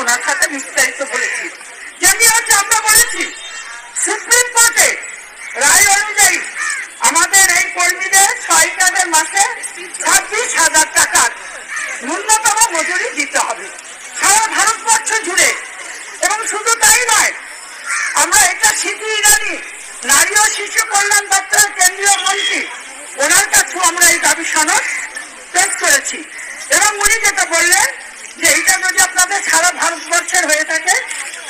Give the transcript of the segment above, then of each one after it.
ওনার সাথে বিস্তারিত বলেছি। যেমনি হচ্ছে আমরা বলেছি সুপ্রিম কোর্টে রায় অনুযায়ী আমাদের এই কর্মীদের সহায়িকাদের মাসে 26,000 টাকার ন্যূনতম মজুরি দিতে হবে সারা ভারতবর্ষ জুড়ে। এবং শুধু তাই নয়, আমরা এটা স্মৃতি ইরানি নারী ও শিশু কল্যাণ দপ্তরের কেন্দ্রীয় মন্ত্রী, ওনার কাছেও আমরা এই দাবি সনদ পেশ করেছি। এবং উনি যেটা বললেন যে এইটা যদি আপনাদের সারা ভারতবর্ষের হয়ে থাকে,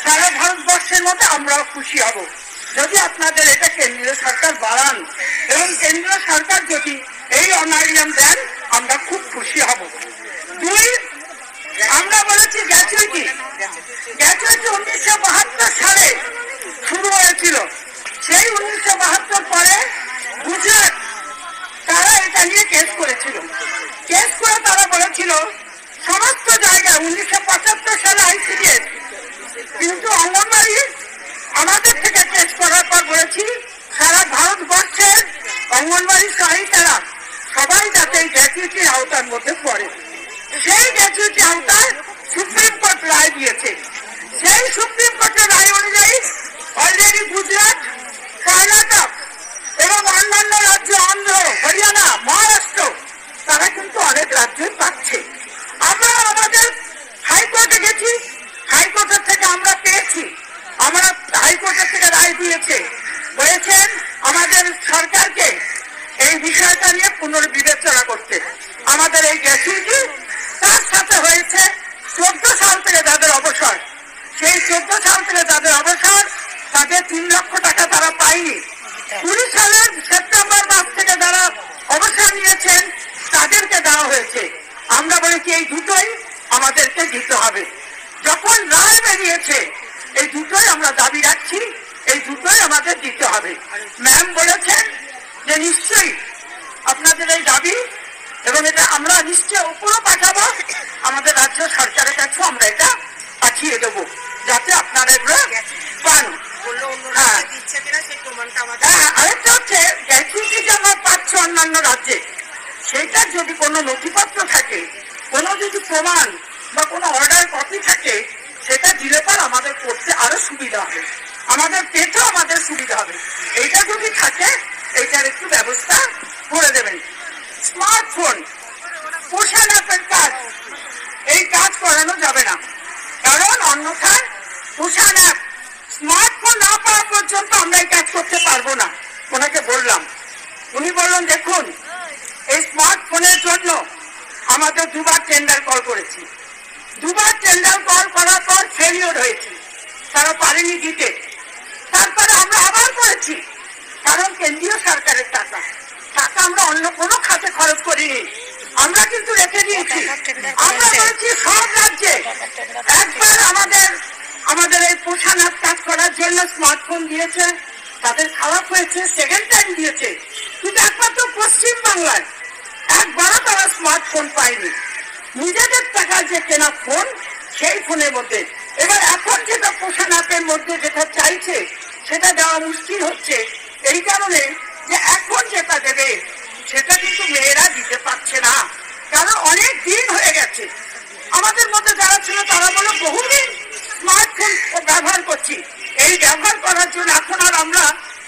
সারা ভারতবর্ষের মধ্যে আমরাও খুশি হব যদি আপনাদের এটা কেন্দ্রীয় সরকার বাড়ান, এবং কেন্দ্রীয় সরকার যদি এই অনারিয়াম দেন আমরা খুব খুশি হব। দুই, আমরা বলেছি গ্র্যাচুইটি 1972 সালে শুরু হয়েছিল। সেই 1972 পরে গুজরাট তারা এটা নিয়ে কেস করেছিল। কেস করে তারা বলেছিল সমস্ত জায়গায় 1975 সালে আইসিডিএস, কিন্তু অঙ্গনবাড়ি আমাদের থেকে কেস করার পর বলেছি সারা ভারতবর্ষের অঙ্গনবাড়ি সহায়িকারা সবাই যাতে এই গ্র্যাচুইটির আওতার মধ্যে পড়ে। সেই গ্র্যাচুইটি আওতায় সুপ্রিম কোর্ট রায় দিয়েছে। সেই সুপ্রিম কোর্টের রায় অনুযায়ী অলরেডি গুজরাট, কর্ণাটক এবং অন্যান্য রাজ্য, অন্ধ্র, হরিয়ানা, মহারাষ্ট্র, তারা কিন্তু অনেক রাজ্যই পাচ্ছে। আমরা আমাদের হাইকোর্টে গেছি, হাইকোর্টের থেকে আমরা পেয়েছি, আমরা হাইকোর্টের থেকে রায় দিয়েছে, বলেছেন আমাদের সরকারকে এই বিষয়টা নিয়ে পুনর্বিবেচনা করতে। আমাদের এই গ্র্যাচুইটি তার সাথে হয়েছে 14 সাল থেকে যাদের অবসর, সেই 14 সাল থেকে যাদের অবসর তাদের 3 লক্ষ টাকা তারা পায়নি। 20 সালের সেপ্টেম্বর মাস থেকে যারা অবসর নিয়েছেন তাদেরকে দেওয়া হয়েছে। আমরা বলেছি এই দুটোই আমাদেরকে দিতে হবে। যখন রায় বেরিয়েছে এই দুটোই আমরা দাবি রাখছি, এই দুটোই আমাদের দিতে হবে। ম্যাম বলেছেন যে নিশ্চয়ই আপনাদের এই দাবি, এবং এটা আমরা নিশ্চয়ই উপরও পাঠাবো, আমাদের রাজ্য সরকারের কাছেও আমরা এটা পাঠিয়ে দেবো যাতে আপনারা এগুলো পান। আরেকটা হচ্ছে গ্র্যাচুইটি যে আমরা পাচ্ছি অন্যান্য রাজ্যে, সেইটার যদি কোনো নথিপত্র থাকে, কোনো যদি প্রমাণ বা কোনো অর্ডার কপি থাকে, সেটা দিলে পর আমাদের করতে আরো সুবিধা হবে, আমাদের পেতেও আমাদের সুবিধা হবে। এইটা যদি থাকে এইটার একটু ব্যবস্থা করে দেবেন। স্মার্টফোন পোষণ অ্যাপের কাজ, এই কাজ করানো যাবে না, কারণ অন্যথায় পোষণ অ্যাপ স্মার্টফোন না পাওয়া পর্যন্ত আমরা এই কাজ করতে পারবো না। ওনাকে বললাম, উনি বললেন দেখুন এই স্মার্টফোনের জন্য আমাদের 2বার টেন্ডার কল করেছি, 2বার টেন্ডার কল করার পর ফেলিওর হয়েছে, তারা পারেনি দিতে। তারপরে আমরা আবার করেছি, কারণ কেন্দ্রীয় সরকারের টাকা আমরা অন্য কোনো খাতে খরচ করিনি, আমরা কিন্তু রেখে দিয়েছি। আমরা বলেছি সব রাজ্যে একবার আমাদের এই পোষণ অ্যাপ কাজ করার জন্য স্মার্টফোন দিয়েছে, তাদের খারাপ হয়েছে, সেকেন্ড টাইম দিয়েছে, কিন্তু একমাত্র পশ্চিম বাংলায় একবারও তারা স্মার্টফোন পায়নি। নিজেদের টাকায় যে কেনা ফোন, সেই ফোনের মধ্যে এবার এখন যেটা পোষণ অ্যাপের মধ্যে যেটা চাইছে সেটা দেওয়া মুশকিল হচ্ছে, এই কারণে যে এখন যেটা দেবে সেটা কিন্তু মেয়েরা দিতে পারছে না, কারণ অনেক দিন হয়ে গেছে। আমাদের মধ্যে যারা ছিল তারা বলে বহুদিন স্মার্টফোন ব্যবহার করছি, এই ব্যবহার করার জন্য এখন আর আমরা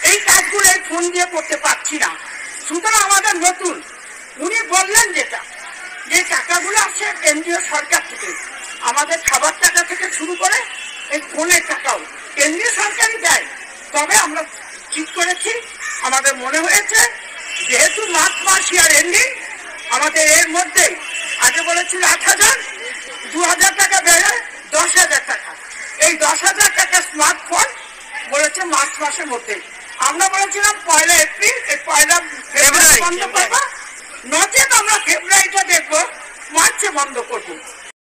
এই কাজগুলো এই ফোন দিয়ে করতে পারছি না। সুতরাং আমাদের নতুন উনি বললেন যেটা, যে টাকাগুলো আসছে কেন্দ্রীয় সরকার থেকে, আমাদের খাবার টাকা থেকে শুরু করে এই ফোনের টাকাও কেন্দ্রীয় সরকারই দেয়। তবে আমরা ঠিক করেছি, আমাদের মনে হয়েছে যেহেতু মাস ইয়ার এন্ডিং, আমাদের এর মধ্যে আগে বলেছিল 8,000, 2,000 টাকা বেড়ে 10,000 টাকা, এই 10,000 টাকা স্মার্টফোন বলেছে মাসের মধ্যে। আমরা বলেছিলাম 1 এপ্রিল, এই 1 ফেব্রুয়ারি বন্ধ করবো, নচেত আমরা ফেব্রুয়ারিটা দেখবো, মার্চে বন্ধ করবো।